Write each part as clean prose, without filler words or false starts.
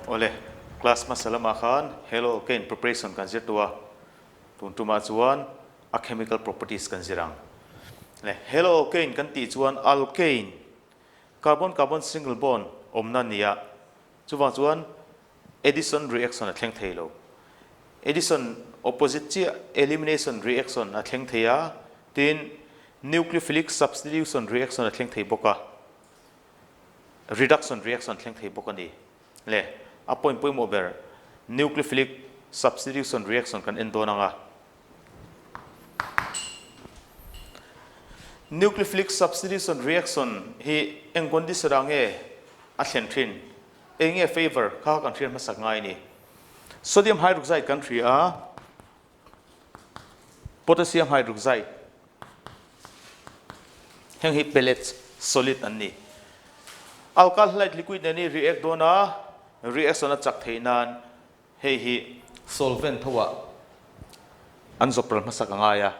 Ole class masalama khan haloalkane preparation kan zirtua tuntuma chuan a chemical properties kan zirang le haloalkane kan ti chuan alkane carbon carbon single bond omna nia chuwa chuan addition reaction a thleng thei lo addition opposite chi elimination reaction a thleng theia tin nucleophilic substitution reaction a thleng thei boka reduction reaction thleng thei boka ni le a point over nucleophilic substitution reaction kan endona nga nucleophilic substitution reaction hi engkondi sarange a thentrin enge favor kha kan thrian masak ngai ni sodium hydroxide kan thri a potassium hydroxide heng hi pellets solid anni alkaline liquid ani react dona reaction a chak theinan hei hi solvent thowa anzopral masak angaya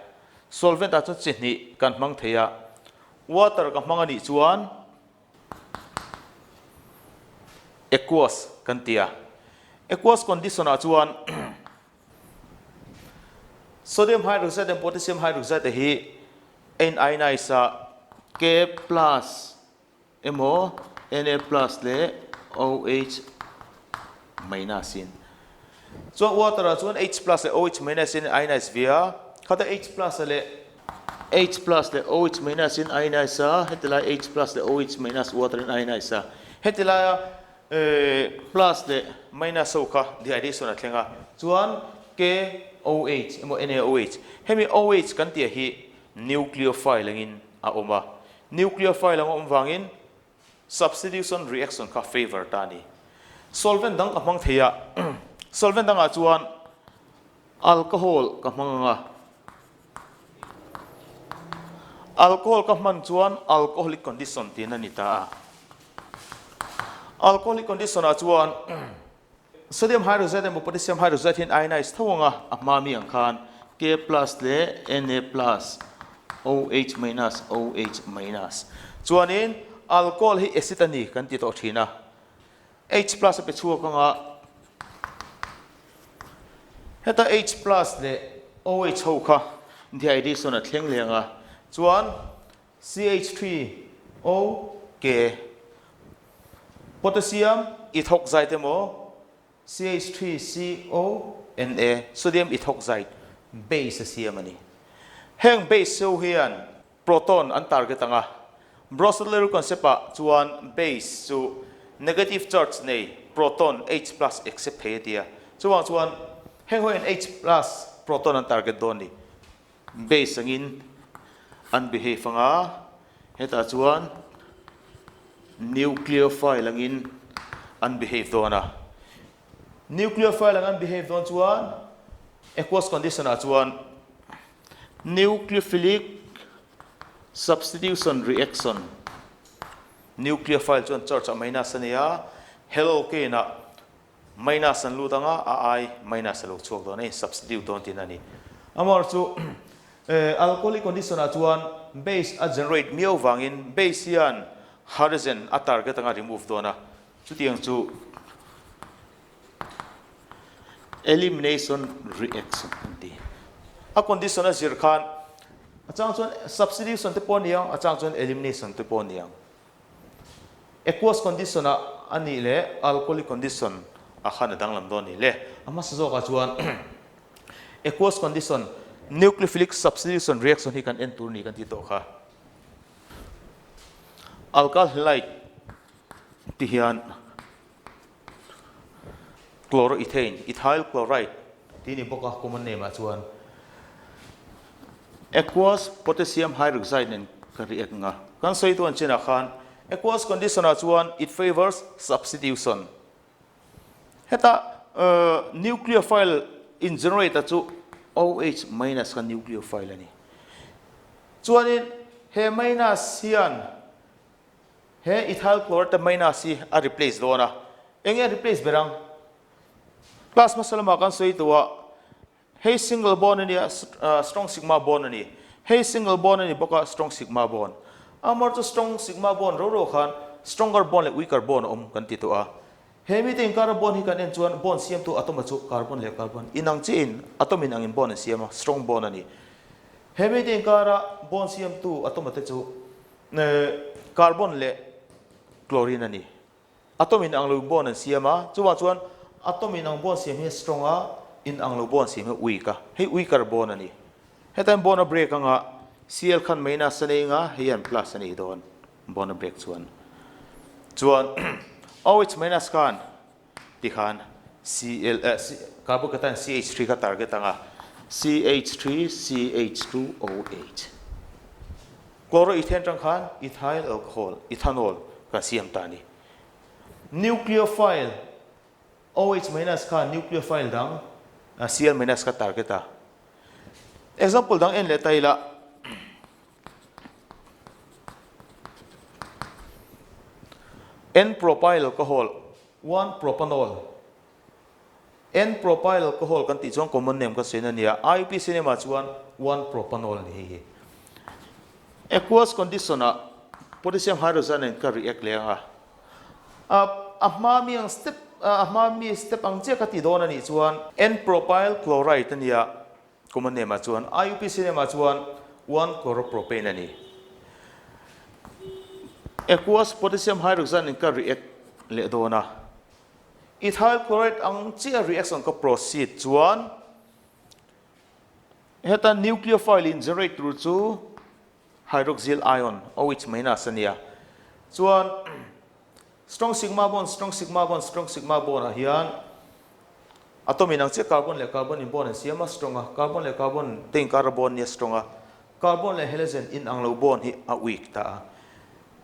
solvent a chu chihni kan hmang theia water ka hmang ani chuan aqueous kan tia aqueous condition a chuan sodium hydroxide and potassium hydroxide hi anionize K plus mo Na plus le OH minus in so water a chuan H plus le OH minus in ionize via kada H plus le OH minus in ionize hetila H plus le OH minus water in ionize hetila plus le minus soka the addition atlenga chuan KOH mo NaOH hemi OH kan tia hi nucleophile in a oma nucleophile ang vangin substitution reaction ka favor tani solvent dang ka mang theia solvent dang a chuan alcohol ka manga alcohol ka man chuan alcoholic condition tin ani ta alcoholic condition a chuan sodium hydroxide and potassium hydroxide in ionize thawanga amami ang khan K plus le Na plus OH minus OH minus chuan in alcohol hi acid ani kan ti to thina H plus pe chu ka nga heta H plus le OH ho kha the addition a thleng lenga chuan CH3O K potassium ethoxide mo CH3CO Na sodium ethoxide base siam ani heng base so hian proton an target anga Brosler concept chuan base to negative charge nei proton H plus accept dia chuan heng hoin H plus proton an target doni base angin an behave anga heta chuan nucleophile angin an behave dona nucleophile ang behave don chuan aqueous condition a chuan nucleophilic substitution reaction nucleophile chuan charge a minus ania haloalkane na minus an lutanga a I minus lo chuak don nei substitute don tin ani amor chu alcoholic condition a chuan base a generate mio vangin base hian hydrogen a target anga remove dona chu tiang chu elimination reaction anti a condition a zir khan achang chuan substitution te pon yang achang chuan elimination te pon yang aqueous condition a ani le alcoholic condition a khan dang lam don ni le ama sazo ka chuan aqueous condition nucleophilic substitution reaction hi kan en tur ni kan ti to kha alkyl halide ti hian chloroethane ethyl chloride ti ni boka common name a chuan aqueous potassium hydroxide and react nga kan sei tuan china khan aqueous condition a chuan it favors substitution heta nucleophile in generate chu OH minus kan nucleophile ani chuan in he minus hian he ethyl chloride minus hi a replace dona enge replace berang plus masalama kan sei tuwa hey single bond ani strong sigma bond ani hey single bond ani boka strong sigma bond amar to strong sigma bond ro khan stronger bond like weaker bond kan ti to a hemi te carbon hi kan en chuan bond CM2 atom chu carbon le carbon inang chi in atom in angin bond CM strong bond ani hemi te kara bond CM2 atom te chu carbon le chlorine ani atom in anglo bond CM chuan atom in ang bond CM hi strong in anglo bond CM weak he weaker bond ani hetan bond break anga Cl khan minus ani nga hian plus ani don bond break chuan OH minus khan ti khan Cl carbocation CH3 ka target anga CH3 CH2OH chloroethane tang khan ethyl alcohol ethanol ka siam tani nucleophile OH minus khan nucleophile dang Cl minus ka target a example dang en le taila N-propyl alcohol 1 propanol N-propyl alcohol kan ti chuan common name ka sena nia IUP cinema chuan 1 propanol ni aqueous condition a potassium hydrogen ka react le anga ahmami ang step ang che ka ti don ani chuan N-propyl chloride ania common name chuan IUP cinema chuan 1 chloropropane ani aqueous potassium hydrogen ka react le dona ethyl chloride ang chi reaction ka proceed chuan heta nucleophile in generate through chu hydroxyl ion OH minus ania chuan strong sigma bond hian atom in ang che carbon le carbon in bond siama stronger carbon le carbon ten carbon ni stronger carbon le halogen in ang lo bond hi a weak ta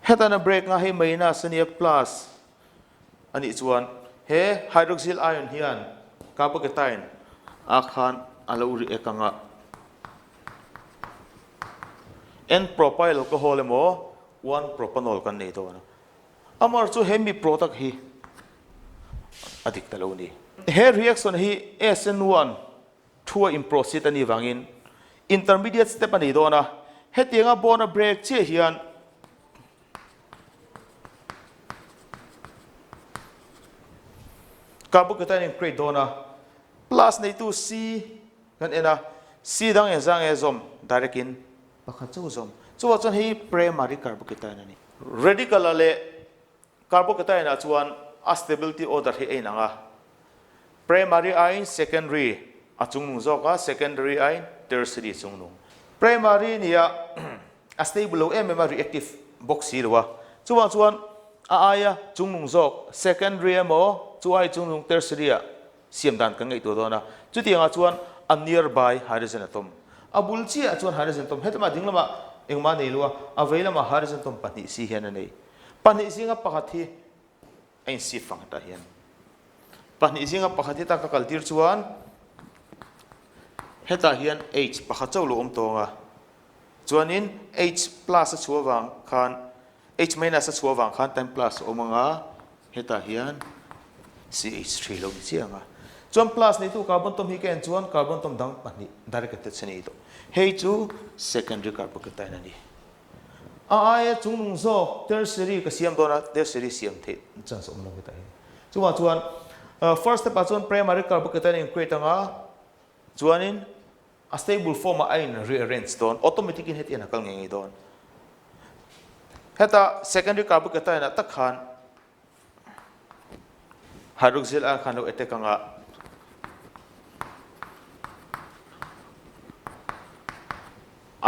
heta na break nga he minus ania plus ani chuan he hydroxyl ion hian carbocation akhan alo ri ekanga N-propyl alcohol mo 1 propanol kan nei to amar chu hemi product hi adik talo ni he reaction hi SN1 thua in proceed ani wangin intermediate step ani dona hetinga bona break che hian carbocation create dona plus nei tu C kan ena C dang ezang ezom direct in pakhat chu zom chuan hi primary carbocation ani radical ale carbocation a chuan a stability order hi einanga primary ion secondary achungnung zoka secondary ion tertiary chungnung primary nia a stable lo reactive box hi lowa chuan a aya chungnung zok secondary mo chuai chungnung tertiary siam dan ka ngei to dona chutianga chuan a nearby hydrogen atom abul chi a chuan hydrogen atom hetma dinglama engma nei luwa availama hydrogen atom pani si hian nei pani singa pakhathi ein si fang ta hian pani singa pakhathi ta ka kaltir chuan heta hian H pakha chawlo tonga chuanin H plus a chuawang khan H minus a chuawang khan time plus omanga heta hian CH3 lo chianga chuan plus ni tu carbon tom hi ken chuan carbon tom dang pani directed chani to hei chu secondary carbocation ani aya chungnung zo tertiary ka siam dona tertiary siam the chance om lo ta chuan first step chuan primary carbocation in create anga chuanin a stable form a in rearrange don automatic in het in akal ngei don heta secondary carbocation na takhan hydroxyl ion khan lo attack anga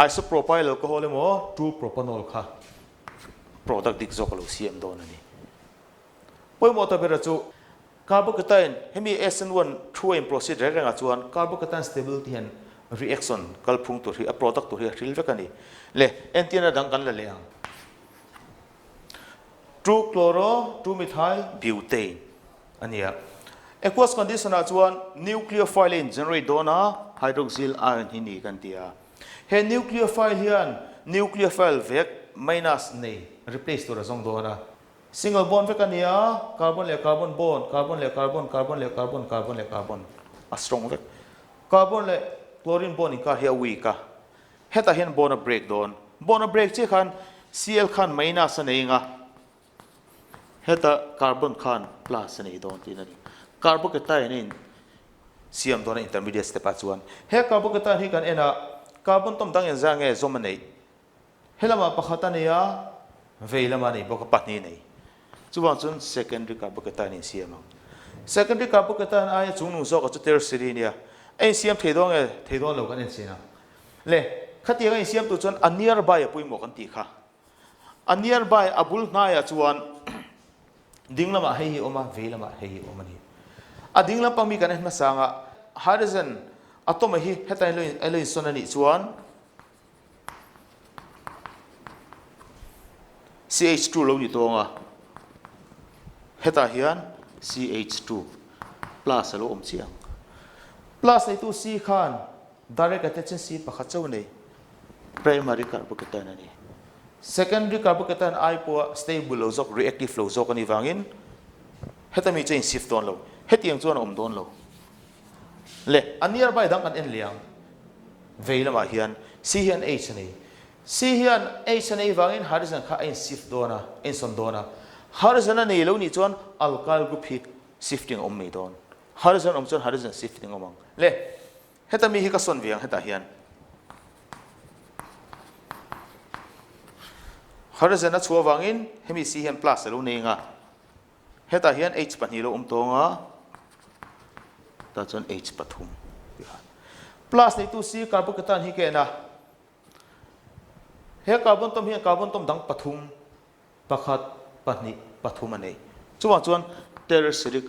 isopropyl alcohol mo 2 propanol kha product dik zokalo CM don ani poi mo ta bera chu carbocation hemi SN1 through in procedure ranga chuan carbocation stability and reaction kalphung to a product to hi ril vekani le entina dang kan la le ang 2 chloro 2 methyl butane ania aqueous condition a chuan nucleophile in generate dona hydroxyl ion hi ni kan tia he nucleophile hian nucleophile vek minus neih replace to razong dona single bond vekania carbon le carbon bond carbon le carbon carbon le carbon carbon le carbon a strong vek carbon le chlorine bond in ka hi weak ka heta hian bond break don bond break che khan Cl khan minus aneinga heta carbon khan plus nei don tin ani carbocation in siam don intermediate step a chuan he carbocation hi kan ena carbon tom dang en zange zoma nei helama pakhata neya veilama nei boka patni nei chuan chun secondary carbocation in siam secondary carbocation ai chungnu zo ka chu tertiary nia ai siam theidong lo kan en sina le khati ga siam tu chuan a nearby pui mo kan ti kha a nearby abul na ya chuan dinglama hei oma veilama hei oma ni a dinglam pangmi kan hna sanga hydrogen atom hi hetain lo sonani chuan CH2 lo ni tonga heta hian CH2 plus lo om chiang plus nei tu C khan direct attachment C pakhat chau nei primary carbocation ani secondary carbocation ai po stable lo zok reactive lo zok ani wangin hetami chain shift don lo hetiang chuan om don lo le nearby dang kan en liang veilama hian C hian H nei C hian H nei wangin hydrogen kha in shift dona in son dona hydrogen nei lo ni chuan alkyl group hi shifting om mei don hydrogen om chuan hydrogen shifting omang le hetami hi ka son viang heta hian hydrogen a chhuah wangin hemi C hian plus lo nei nga heta hian H pahnih lo tonga ta chuan H pathum plus nei tu C carbocation hi ke na he carbon tom hi carbon tom dang pathum pakhat pahnih pathum anei chuan tertiary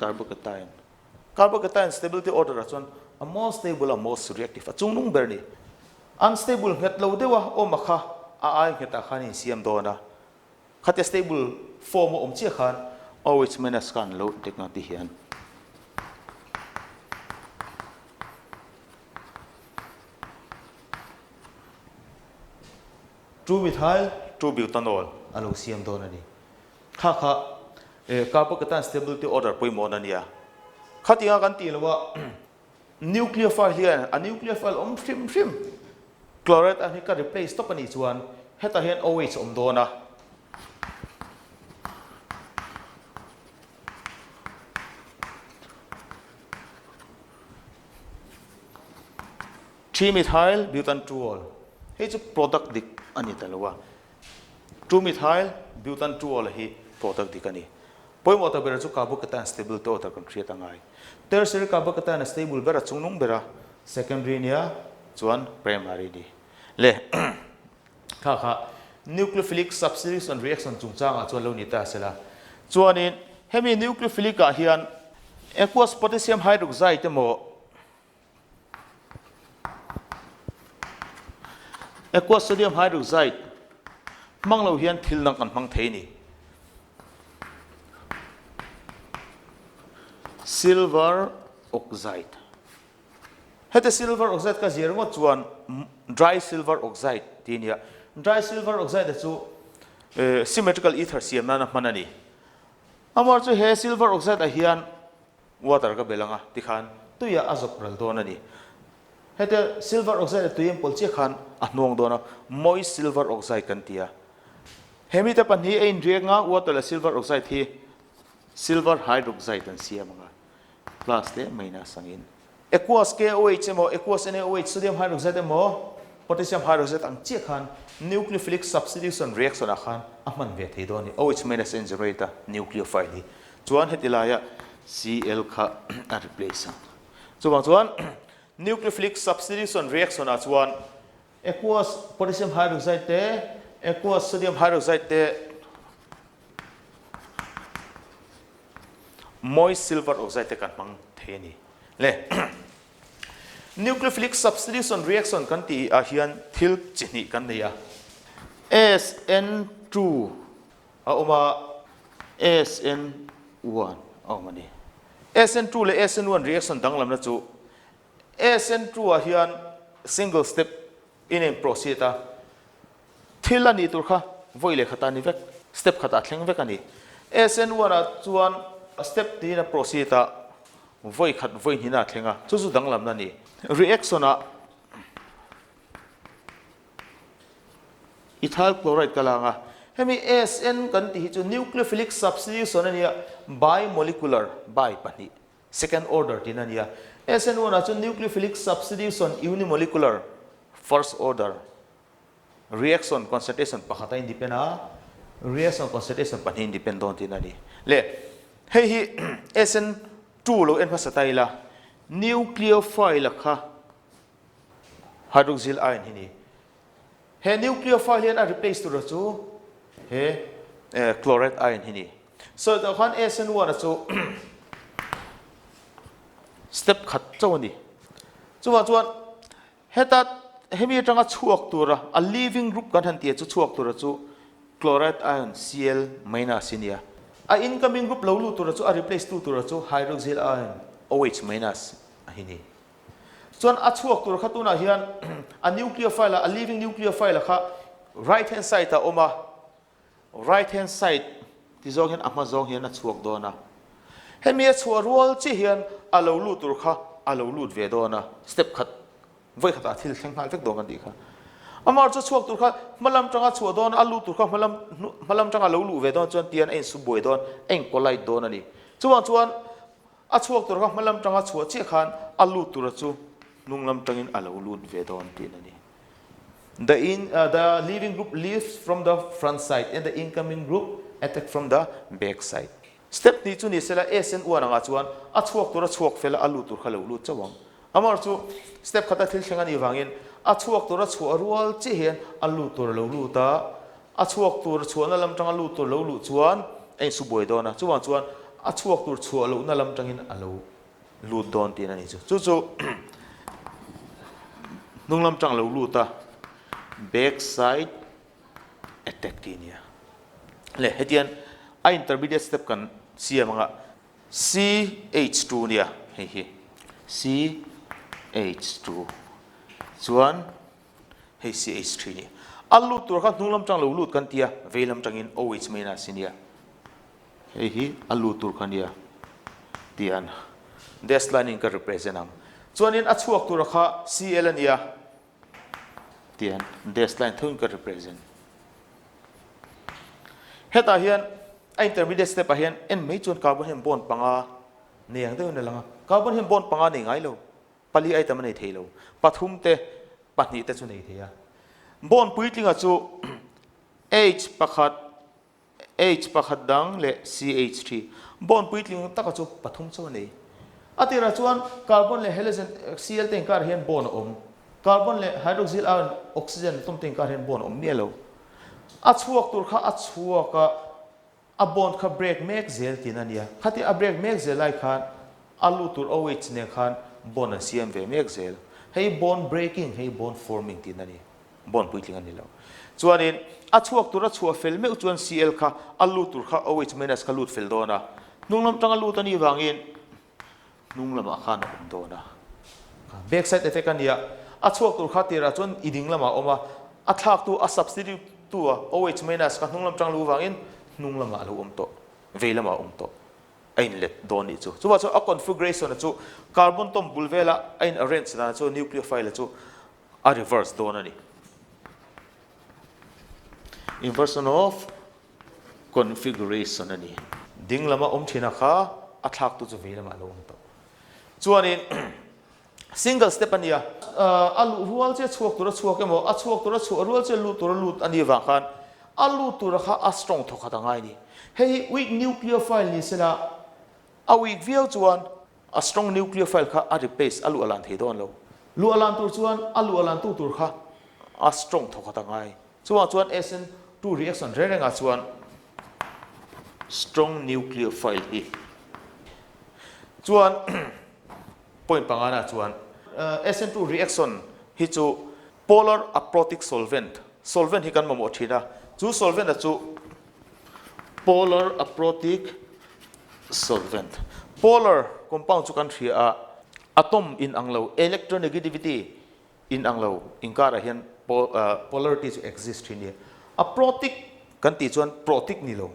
carbocation stability order chuan a more stable a most reactive a chungnung berni unstable het lo dewa o makha a ai heta khani siam dona khate stable form om che khan OH minus kan lo teknati hian 2-methyl 2-butanol alo siam don ani kha carbocation stability order poi mon ania khatinga kan ti lowa nucleophile hian a nucleophile om phrim chloride ani ka replace to pani chuan heta hian OH om dona methyl butanol he chu product dik ani talwa 2-methyl butanol hi product dik ani poi mo ta bera chu carbocation stable to ta kan create angai tertiary carbocation stable bera chungnung bera secondary nia chuan primary ni le kha nucleophilic substitution reaction chungchanga chuan lo ni ta sela chuanin hemi nucleophilic a hian aqueous potassium hydroxide mo aqueous sodium hydroxide manglo hian thil nang kan mang thei ni silver oxide hete silver oxide ka zero chuan dry silver oxide tinia dry silver oxide chu symmetrical ether siam na manani amar chu he silver oxide a hian water ka belanga tikhan tuya azok ral donani hete silver oxide tuyem polche khan anong dona moist silver oxide kan tia hemi ta pani ein renga water la silver oxide hi silver hydroxide an siamanga plus te minus angin aqueous KOH mo aqueous NaOH sodium hydroxide mo potassium hydroxide ang che khan nucleophilic substitution reaction a khan aman ve thei doni OH minus n generator nucleophile hi chuan hetilaya Cl kha a replace chuan nucleophilic substitution reaction a chuan aqueous potassium hydroxide te aqueous sodium hydroxide te moist silver oxide te kan mang theni le nucleophilic substitution reaction kan ti a hian thil chini kan neia SN2 a oma SN1 omani SN2 le SN1 reaction danglam na chu SN2 a hian single step in a process a thila ni tur kha voile khata ni vek step khata thleng vek ani SN1 a chuan step ti na process a voi khat voi hina thlenga chu chu danglam na ni reaction a ethyl chloride kalanga hemi SN kan ti chu nucleophilic substitution ania bimolecular bi pani second order tin ania SN1 chu nucleophilic substitution unimolecular first order reaction concentration pakhata independent reaction concentration pani independent tin ani le hei hi SN2 lo en phasatai la nucleophile kha hydroxyl ion hini he nucleophile hian a replace tu chu he chloride ion hini so the khan SN1 chu step khat chawni chuan heta hemi tanga chuak tura a living group kan han ti chu chuak tura chu chloride ion Cl minus inia a incoming group lo lu tura chu a replace tu tura chu hydroxyl ion OH minus ahini chuan a chuak tur khatuna hian a nucleophile a living nucleophile kha right hand side a oma right hand side ti zong hian ama zong hian a chuak dona hemi a chhuah rual chi hian a lo lu tur kha a lo lut ve dona step khat voi khata thil thleng hal vek dong an ti kha amar chu chuak tur kha malam tanga chhuah don a lu tur kha malam tanga lo lu ve don chuan tian ein su boi don eng kolai don ani chuan a chuak tur kha malam tanga chhuah chi khan a lu tur chu nunglam tangin a lo lut ve don tin ani the leaving group leaves from the front side and the incoming group attack from the back side step ni chu ni sela SN1 anga chuan a chuak tur a chuak fel a lu tur kha lo lut chawang amar chu step khata thil thleng ani wangin a chuak tur a chhuah rual chi hian a lu tur lo lu ta a chuak tur chhuah na lam tanga lu tur lo lu chuan ein su boi dona chuan a chuak tur chhuah lo na lam tangin a lo lut don tin ani chu nunglam tang lo lu ta back side attack tinia le hetian a intermediate step kan siamanga CH2 nia hi CH2 chuan hei CH3 ni alu tur kha nunglam tang lo lut kan tia veilam tangin OH minus inia hei hi alu tur khania tian dash line in ka represent am chuanin a chuak tur kha Cl ania tian dash line thung ka represent heta hian a intermediate step a hian en mei chuan carbon hem bond panga neng de na langa carbon hem bond panga nei ngai lo pali ai tam nei thei lo pathum te pahni te chu nei theia bond puitlinga chu H pakhat dang le CH3 bond puitling taka chu pathum chu nei atira chuan carbon le halogen Cl ten kar hian bond om carbon le hydroxyl ion oxygen tum ten kar hian bond om ni lo a chuak tur kha a chuaka a bond kha break mek zel tin ania khati a break mek zel lai khan alu tur OH ne khan bond an siam ve mek zel hei bond breaking hei bond forming tin ani bond puitling ani lo chuanin a chuak tur a chhuah fel me chuan Cl kha alu tur kha OH minus kha lut fel dona nunglam tanga lut ani wangin nunglam a khan om dona back side effect ania a chuak tur kha tira chuan iding lama oma a thak tu a substitute tu OH minus kha nunglam tang lu wangin nunglam a lo om to veilama om to ein let don ni chu chuwa chu a configuration chu carbon tom bulvela ein arrange na chu nucleophile chu a reverse don ani inversion of configuration ani dinglama om thina kha a thak tu chu veilama lo om to chuanin single step ania alu rual che chuak tur chuak emo a chuak tur chu rual che lu tur lut ani wa khan alu tur kha a strong thoka dangai ni hei weak nucleophile ni sela a weak viau chuan a strong nucleophile kha a replace alu alan thei don lo lu alan tur chuan alu alan tu tur kha a strong thoka dangai chuan SN2 reaction renga chuan strong nucleophile hi chuan point pangana chuan SN2 reaction hi chu polar aprotic solvent hi kan mamo thina chu solvent a chu polar aprotic solvent polar compound chu kan thria a atom in anglo electronegativity in anglo inkara hian polarity chu exist thini aprotic kan ti chuan protic ni lo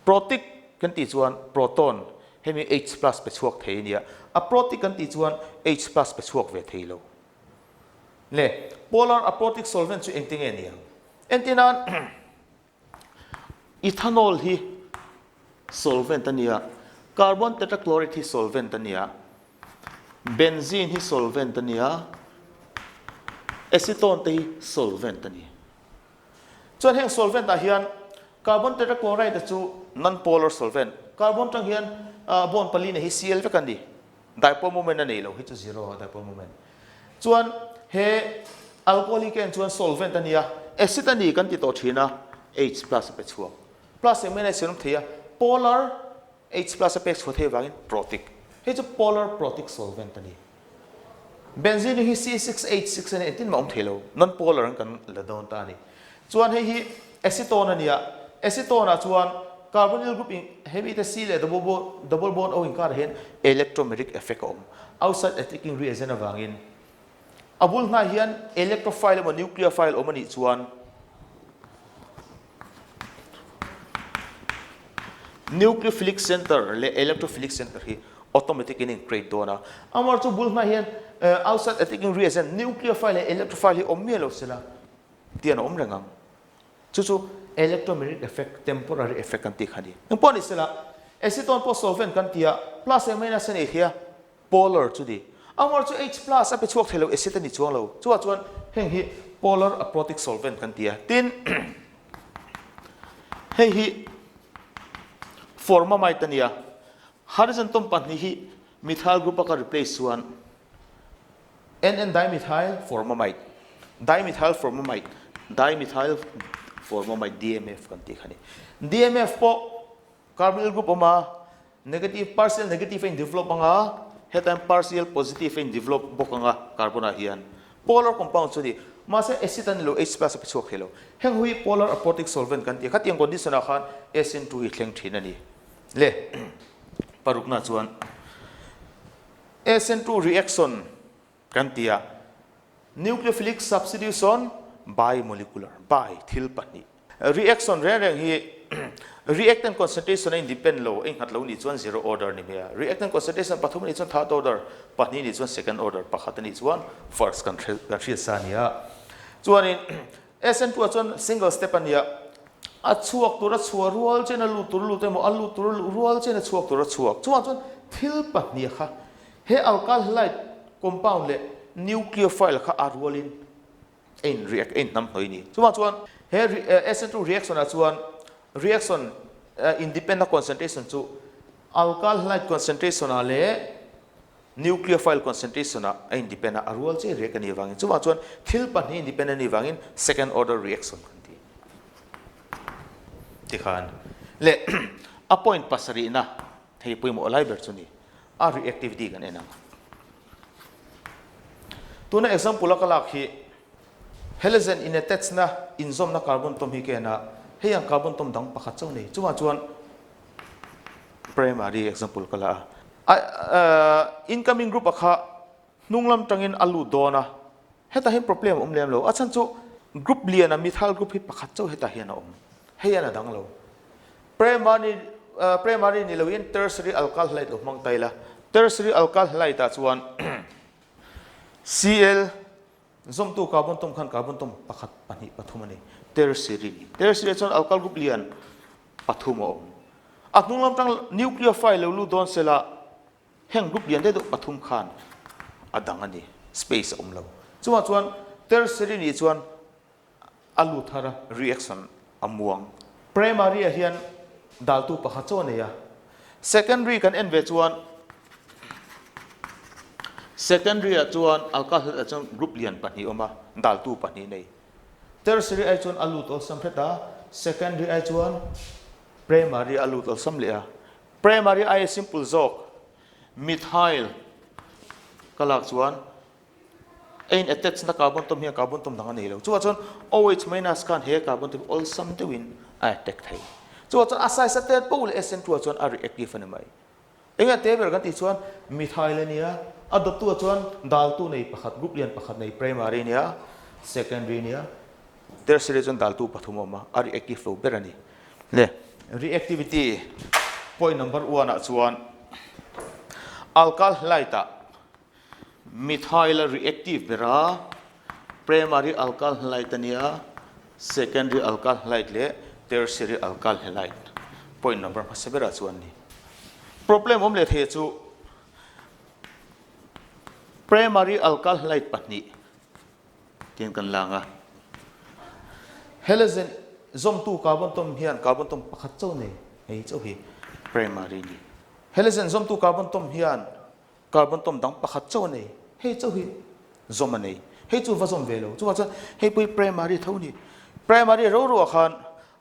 protic kan ti chuan proton hemi H+ pe chuak thei nia aprotic kan ti chuan H+ pe chuak ve thei lo le polar aprotic solvent chu engting ania entinan ethanol hi solvent ania carbon tetrachloride hi solvent ania benzene hi solvent ania acetone te hi solvent ania chuan heng solvent a hian carbon tetrachloride chu non polar solvent carbon tang hian bond pali na hi Cl ve kan di dipole moment na nei lo hi chu zero dipole moment chuan he alcoholic and chuan solvent ania acid ani kan ti to thina H plus pe chhuah plus emena serum theia polar H plus pe chhuah the wangin protic he chu polar protic solvent ani benzene hi C6H6 and 18 ma thelo non polar kan la don ta ni chuan he hi acetone ania acetone a chuan carbonyl group in heavy the C le double bond o in kar hen electrometric effect om outside attacking reagent awangin abul na hian electrophile or nucleophile omani chuan nucleophilic center le electrophilic center hi automatic in create dona amar chu bul na hian outside attacking reagent nucleophile electrophile hi omelo sela tian om rangam chu electrometric effect temporary effect kan ti khani impon isela acetone po solvent kan tia plus and minus ne hia polar chu di amar chu H plus a pe chuak thelo acid ani chuang lo chuan heng hi polar aprotic solvent kan tia tin hei hi formamide ania hydrogen tom panni hi methyl group ka replace chuan n dimethyl formamide DMF kan ti khani DMF po carbonyl group oma negative partial negative in develop anga hetan partial positive in develop bokanga carbon hian polar compound chudi mase acid an lo H plus pe chok helo heng hui polar aprotic solvent kan ti khatiang condition a khan SN2 hi thleng thin ani le parukna chuan SN2 reaction kan tia nucleophilic substitution bimolecular bi thil pani reaction reng hi reactant concentration in depend lo eng hat lo ni chuan zero order ni me reactant concentration pathum ni chuan third order pani ni chuan second order pakhat ni chuan first control sania chuan in SN2 chuan single step ania a chuak tura chhuah rual chen a lu tur lu te mo alu tur rual chen a chuak tura chuak chuan thil pani kha he alkyl halide compound le nucleophile kha arwalin in react in nam hoi ni chuan he SN2 reaction a chuan reaction independent concentration chu alkyl halide concentration a le nucleophile concentration a independent arwal che react ani wangin chuan thil pani independent ni wangin second order reaction kanti tikhan le a point pasari na thei puimo olai ber chuni a reactivity kan enang tuna example akalak hi halogen in attach na inzom na carbon tom hi ke na heyang carbon tom dang pakhat chaw nei chuan primary example kala incoming group akha nunglam tangin alu dona heta hin problem lem lo achan chu group liana methyl group hi pakhat chaw heta hian om heyana dang lo primary ni lo in tertiary alkyl halide of mang taila tertiary alkyl halide ta chuan Cl zom tu carbon tom khan carbon tom pakhat pani pathumani tertiary chuan alkyl group lian pathumo atnunglam tang nucleophile lo lu don sela heng group lian de do pathum khan adangani space omlo chuan tertiary ni chuan alu thara reaction amuang primary a hian daltu pakhat chaw neya secondary kan en ve chuan secondary a chuan alkyl halide chuan group lian pani oma daltu pani nei tertiary a chuan alu tol sam pheta secondary a chuan primary alu tol sam le a primary a simple zok methyl kalak chuan ein attach na carbon tom hi carbon tom dang nei lo chuan OH minus kan he carbon tom all sam to win attack thei chuan asai sa te pol SN2 chuan a reactive ani mai enga table kan ti chuan methyl ania adot tu chuan dal tu nei pakhat group lian pakhat nei primary nia secondary nia tertiary chuan dal tu pathum ma a reactive flow berani le reactivity point number 1 a chuan alkyl halide methyl reactive bera primary alkyl halide nia secondary alkyl halide le tertiary alkyl halide point number masabera chuan ni problem om le the chu primary alkyl halide pahnih tian kan langa halogen zom tu carbon tom hian carbon tom pakhat chaw nei hei chaw hi primary ni halogen zom tu carbon tom hian carbon tom dang pakhat chaw nei hei chaw hi zom nei hei chu va zom velo chu cha hei pui primary tho ni primary ro ro khan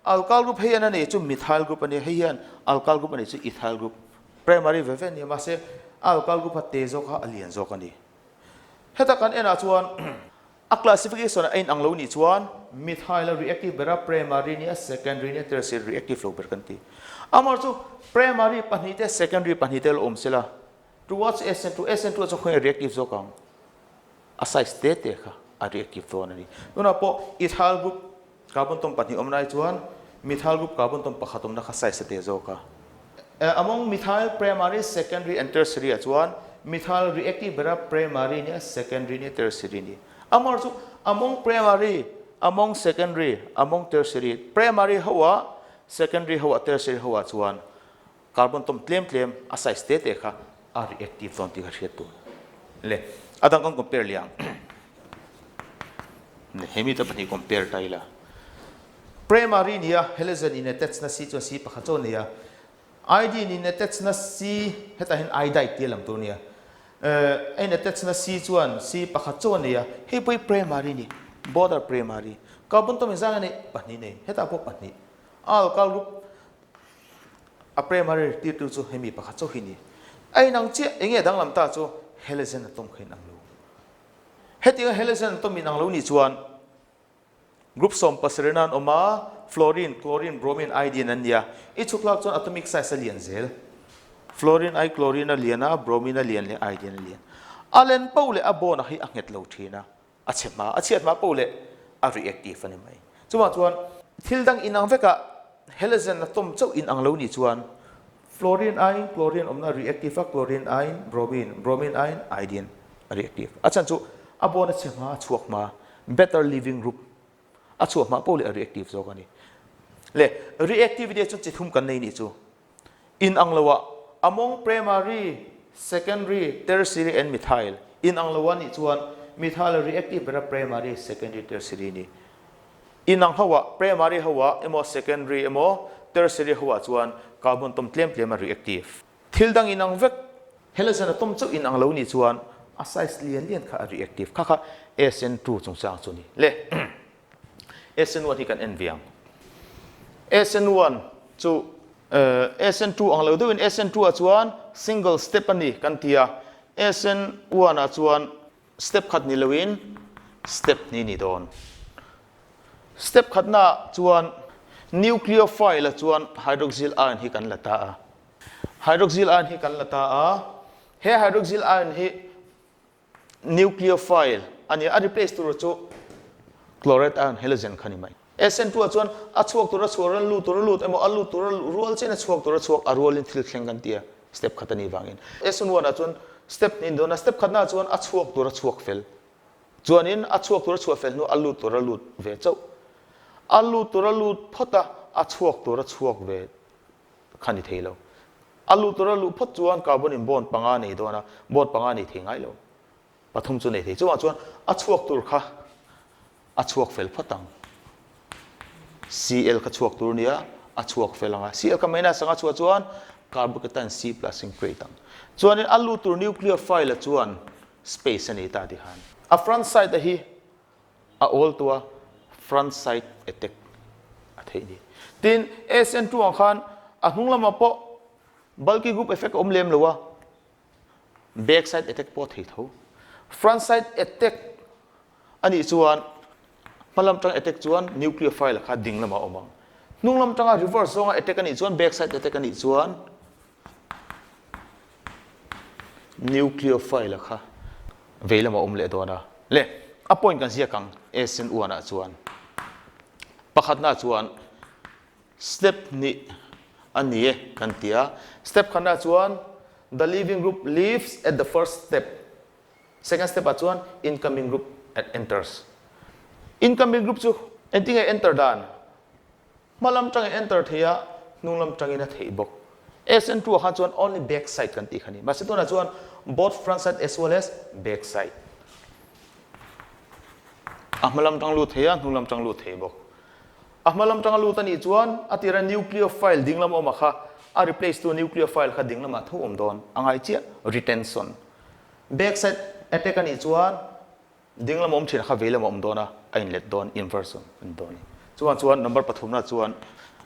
alkyl group hei an nei chu methyl group ani hei hian alkyl group ani chu ethyl group primary ve ve ni ma se alkyl group ha te zo kha alian zo ka ni heta kan ena chuan a classification ain anglo ni chuan methyl reactive bera primary ni secondary ni tertiary reactive flow ber kan ti amar chu primary panite secondary panite om sela towards SN2 chu khoi reactive zo kang asai state te kha a reactive flow ani nuna po ethyl group carbon tom pani om nai chuan methyl group carbon tom pakhatom na kha sai state zo ka among methyl primary secondary and tertiary chuan methyl reactive bera primary ni secondary ni tertiary ni amar chu among primary among secondary among tertiary primary hawa secondary hawa tertiary hawa chuan carbon tom tlem asai state e kha a reactive zone ti kha tu le adang kan compare liang ne hemi ta pani compare taila primary nia halogen in attach na si chu si pakha chaw nia id in attach na si heta hin iodide ti lam tu nia in attach na si chuan si pakha chaw nia he pui primary ni border primary carbon tom zang ani pani nei heta po pani alkyl group a primary ti tu chu hemi pakha chaw hi ni ai nang che enge dang lam ta chu halogen atom khain ang lo heti halogen atom in ang lo ni chuan group som pasrenan oma fluorine chlorine bromine iodine an nia I chuklak chuan atomic size alian zel fluorine I chlorine aliana bromine alian le iodine alian alen paule abona hi anget lo thina achet ma paule a reactive ani mai chuan thildang inang veka halogen atom chau in ang lo ni chuan fluorine I chlorine omna reactive chlorine I bromine I iodine reactive achan chu abona chema chuak ma better living group a chuak ma paule reactive zo kani le reactivity chu chithum kan nei ni chu in anglawa among primary secondary tertiary and methyl in anglawa ni chuan methyl reactive bera primary secondary tertiary ni in ang hawa primary hawa emo secondary emo tertiary hawa chuan carbon tom tlem reactive thildang in ang vek halogen atom chu in ang lo ni chuan a size lian kha reactive kha SN2 chung sang chu ni le SN1 hi kan enviang SN1 chu SN2 ang lo do in SN2 a chuan single step ani kan tia SN1 a chuan step khat ni loin step ni don step khat na chuan nucleophile a chuan hydroxyl ion hi kan lata a hydroxyl ion hi kan lata a he hydroxyl ion hi nucleophile ani a replace tu chu chloride ion halogen khani mai SN2 a chuan a chuak tur a chuaran lut emo a lut tur rual chen a chuak tur a chuak a rual in thil thleng kan tia step khatani wangin SN1 a chuan step nin dona step khatna chuan a chuak tur a chuak fel chuanin a chuak tur a chuak fel nu a lut tur a lut ve chau a lut tur a lut phota a chuak tur a chuak ve khani theilo a lut tur a lut phot chuan carbon in bond panga nei dona bond panga nei thengai lo pathum chu nei thei chuan a chuak tur kha a chuak fel photang Cl ka chuak tur nia a chuak felanga Cl ka maina sanga chuan carbocation C+ in creatang chuan in alu tur nucleophile a chuan space ani ta di han a front side hi a all tua front side attack a thei ni tin SN2 ang khan a hunglama po bulky group effect omlem lowa back side attack po thei tho front side attack ani chuan malam tang attack chuan nucleophile kha dinglama omang nunglam tanga reverse zonga attack ani chuan back side attack ani chuan nucleophile kha veilama omle dona le a point kan sia kang SN1 a chuan pakhatna chuan step ni ani kan tia step khana chuan the living group leaves at the first step second step a chuan incoming group enters incoming group chu ending enter dan malam tang enter theia nunglam tangina thei bok SN2 ha chuan only back side kan ti khani masitona chuan both front side as well as back side ahmalam tang lu theia nunglam tang lu thei bok ahmalam tang lu tani chuan atira nucleophile dinglam oma kha a replace to nucleophile kha dinglam a thu om don angai chi retention back side attack ani chuan dinglam om thina kha velam om dona ain let don inversion an doni chuan number pathumna chuan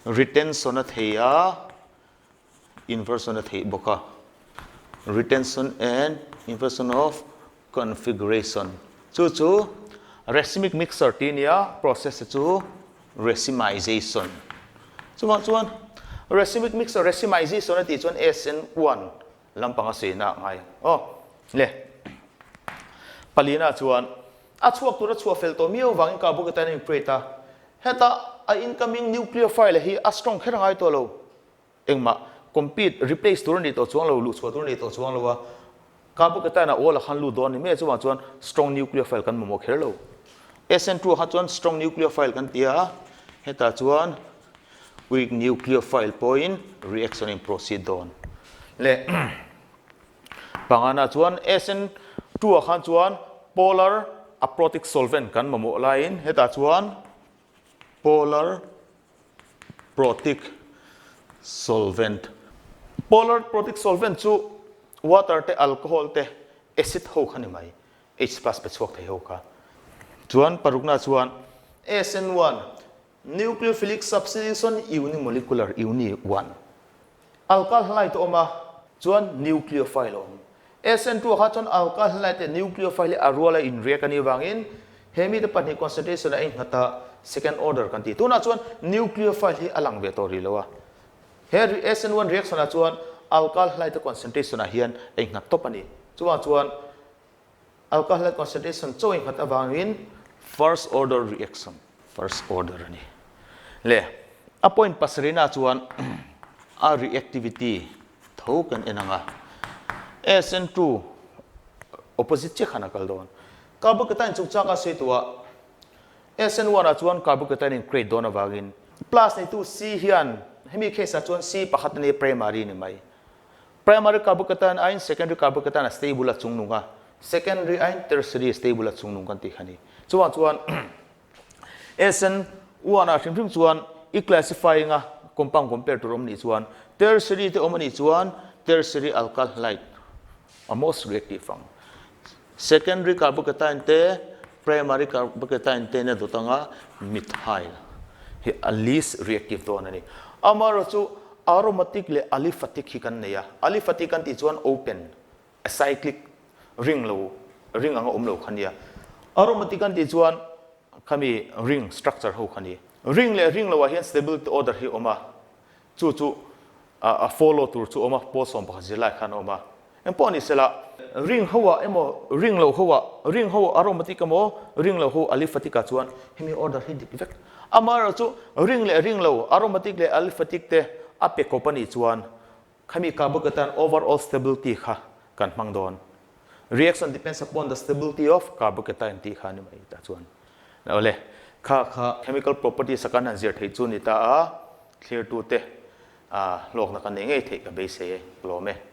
retention a theia inversion a thei boka retention and inversion of configuration chu racemic mixer tinia process chu racemization chuan racemic mixer racemization ati chuan SN1 lampanga seina ngai le palina chuan a chuak tura chhuah fel to mio wangin ka buka tan preta heta a incoming nucleophile hi a strong kherangai to lo engma compete replace turin ni to chuang lo lu chhuah turin ni to chuang lo wa ka buka tan a ola khan lu don ni me chuan strong nucleophile kan mo kher lo SN2 ha chuan strong nucleophile kan tia heta chuan weak nucleophile point reaction in proceed don le pangana chuan SN2 ha chuan polar aprotic solvent kan mo lain heta chuan polar protic solvent chu water te alcohol te acid ho khani mai H+ pe chuak thei ho ka chuan parukna chuan SN1 nucleophilic substitution unimolecular uni 1 alkyl halide oma chuan nucleophile om SN2 ha chuan alkyl halide nucleophile aruala in react ani wangin hemi the pani concentration a ngata second order kan ti tuna chuan nucleophile hi alang ve to ri lowa here SN1 reaction a chuan alkyl halide concentration a hian a ngat top ani chuan alkyl halide concentration cho ngata wangin first order reaction first order ani le a point pasrina chuan a reactivity thokan enanga SN2 opposite che khana kal don carbocation chu chaka se tuwa SN1 a chuan carbocation in create don awagin plus ni tu C hian hemi khesa chuan C pakhat ni primary ni mai primary carbocation ain secondary carbocation a stable a chungnunga secondary ain tertiary stable a chungnung kan ti khani chuan SN1 a hrim chuan I classifying a compound compared to romni chuan tertiary te omani chuan tertiary alkyl halide a most reactive form secondary carbocation te primary carbocation te na dotanga methyl he a least reactive don ani amaro chu aromatic le aliphatic hi kan neya aliphatic kan ti chuan open a cyclic ring anga omlo khania aromatic kan ti chuan khami ring structure ho khani ring lo hian stability order hi oma chu a follow tur chu oma posom pa Zirlai khan oma emponi sela ring hawa emo ring ho aromatic amo ring lo ho aliphatic a chuan hemi order hi defect amara chu ring lo aromatic le aliphatic te ape company chuan khami carbocation overall stability kha kan mangdon reaction depends upon the stability of carbocation ti khani mai ta chuan ole kha chemical property sakana zir thei chu ni ta a clear tu te lok na kan ngei thei ka be se tlawmngaite